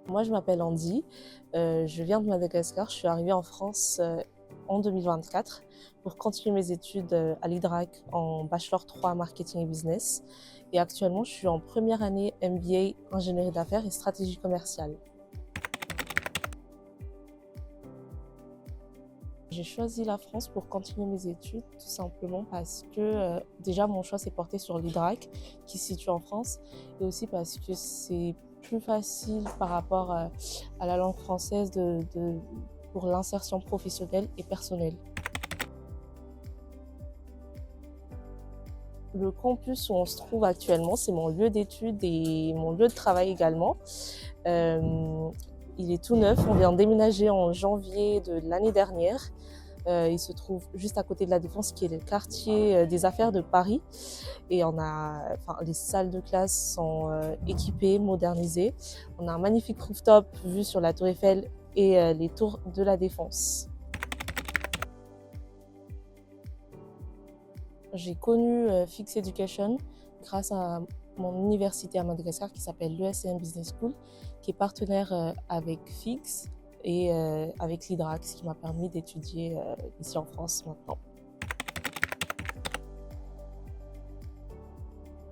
Moi, je m'appelle Andy, je viens de Madagascar. Je suis arrivée en France en 2024 pour continuer mes études à l'IDRAC en Bachelor 3 Marketing et Business. Et actuellement, je suis en première année MBA Ingénierie d'affaires et stratégie commerciale. J'ai choisi la France pour continuer mes études tout simplement parce que déjà mon choix s'est porté sur l'IDRAC qui se situe en France et aussi parce que c'est plus facile par rapport à la langue française pour l'insertion professionnelle et personnelle. Le campus où on se trouve actuellement, c'est mon lieu d'études et mon lieu de travail également. Euh, il est tout neuf, on vient de déménager en janvier de l'année dernière. Il se trouve juste à côté de la Défense, qui est le quartier des affaires de Paris. Et les salles de classe sont équipées, modernisées. On a un magnifique rooftop vu sur la Tour Eiffel et les tours de la Défense. J'ai connu Fix Education grâce à mon université à Madagascar qui s'appelle l'ESCM Business School, qui est partenaire avec Fix et avec l'IDRAC, ce qui m'a permis d'étudier ici en France maintenant.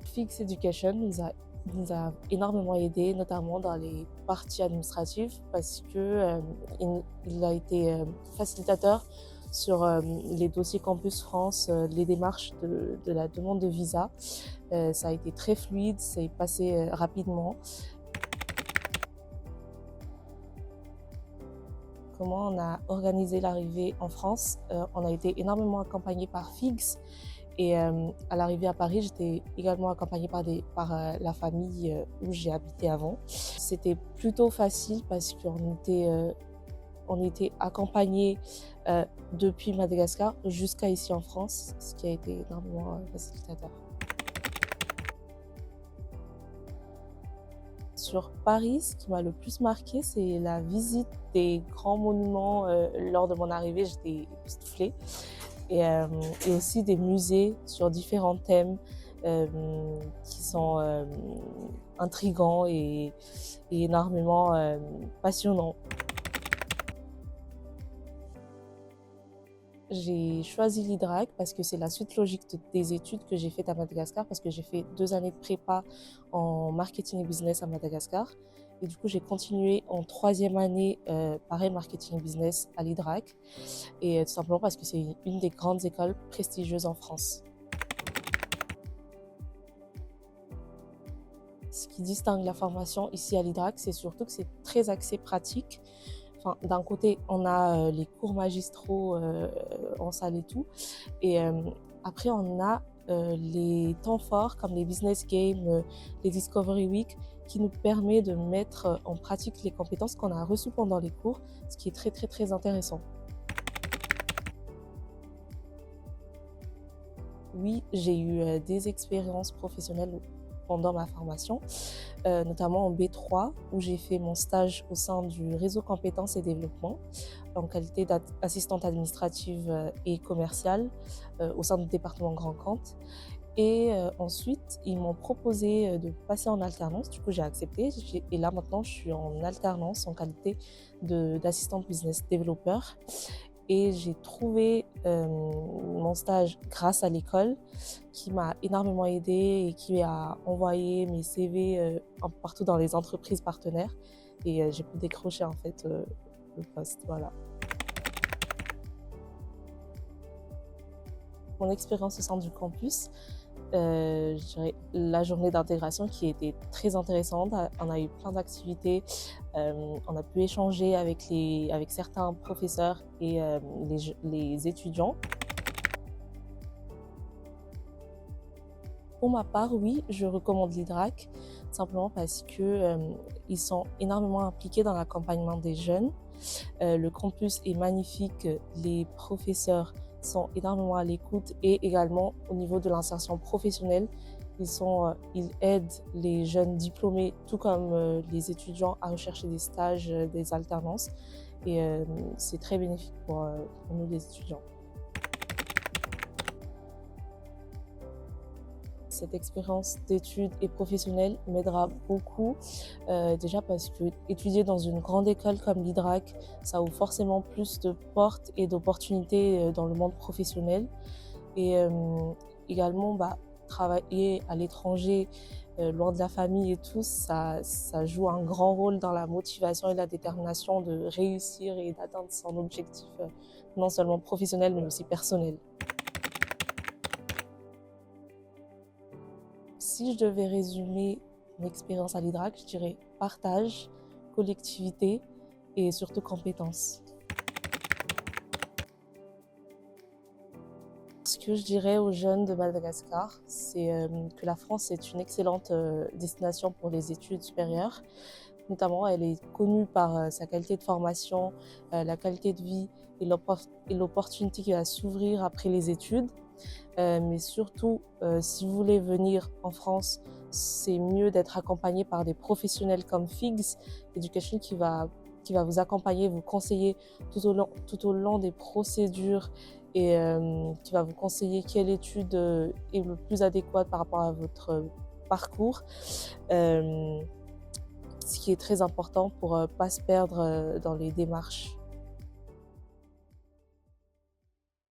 Fix Education nous a énormément aidé, notamment dans les parties administratives, parce que il a été facilitateur sur les dossiers Campus France, les démarches de la demande de visa. Ça a été très fluide, c'est passé rapidement. Comment on a organisé l'arrivée en France? On a été énormément accompagné par FIGS. Et à l'arrivée à Paris, j'étais également accompagnée par la famille où j'ai habité avant. C'était plutôt facile parce on était accompagnés depuis Madagascar jusqu'à ici en France, ce qui a été énormément facilitateur. Sur Paris, ce qui m'a le plus marqué, c'est la visite des grands monuments. Lors de mon arrivée, j'étais époustouflée. Et aussi des musées sur différents thèmes qui sont intrigants et énormément passionnants. J'ai choisi l'IDRAC parce que c'est la suite logique des études que j'ai faites à Madagascar, parce que j'ai fait 2 années de prépa en marketing et business à Madagascar. Et du coup, j'ai continué en 3e année, pareil, marketing et business à l'IDRAC. Et tout simplement parce que c'est une des grandes écoles prestigieuses en France. Ce qui distingue la formation ici à l'IDRAC, c'est surtout que c'est très axé pratique. Enfin, d'un côté, on a les cours magistraux en salle et tout. Et après, on a les temps forts comme les business games, les Discovery Week, qui nous permet de mettre en pratique les compétences qu'on a reçues pendant les cours, ce qui est très, très, très intéressant. Oui, j'ai eu des expériences professionnelles pendant ma formation, notamment en B3 où j'ai fait mon stage au sein du réseau compétences et développement en qualité d'assistante administrative et commerciale au sein du département Grand Compte. Et ensuite, ils m'ont proposé de passer en alternance. Du coup, j'ai accepté. Et là, maintenant, je suis en alternance en qualité d'assistante business développeur. Et j'ai trouvé mon stage grâce à l'école qui m'a énormément aidée et qui a envoyé mes CV partout dans les entreprises partenaires. Et j'ai pu décrocher en fait le poste. Voilà. Mon expérience au sein du campus, je dirais la journée d'intégration qui était très intéressante. On a eu plein d'activités, on a pu échanger avec certains professeurs et les étudiants. Pour ma part, oui, je recommande l'IDRAC, simplement parce que ils sont énormément impliqués dans l'accompagnement des jeunes. Le campus est magnifique, les professeurs sont énormément à l'écoute et également au niveau de l'insertion professionnelle, ils aident les jeunes diplômés, tout comme les étudiants, à rechercher des stages, des alternances. Et c'est très bénéfique pour nous les étudiants. cette expérience d'études et professionnelle m'aidera beaucoup. Déjà parce que étudier dans une grande école comme l'IDRAC, ça ouvre forcément plus de portes et d'opportunités dans le monde professionnel. Et également, travailler à l'étranger, loin de la famille et tout, ça joue un grand rôle dans la motivation et la détermination de réussir et d'atteindre son objectif, non seulement professionnel, mais aussi personnel. Si je devais résumer mon expérience à l'IDRAC, je dirais partage, collectivité et surtout compétence. Ce que je dirais aux jeunes de Madagascar, c'est que la France est une excellente destination pour les études supérieures. Notamment, elle est connue par sa qualité de formation, la qualité de vie et l'opportunité qui va s'ouvrir après les études. Mais surtout, si vous voulez venir en France, c'est mieux d'être accompagné par des professionnels comme FIGS Education qui va vous accompagner, vous conseiller tout au long des procédures et qui va vous conseiller quelle étude est le plus adéquate par rapport à votre parcours. Ce qui est très important pour ne pas se perdre dans les démarches.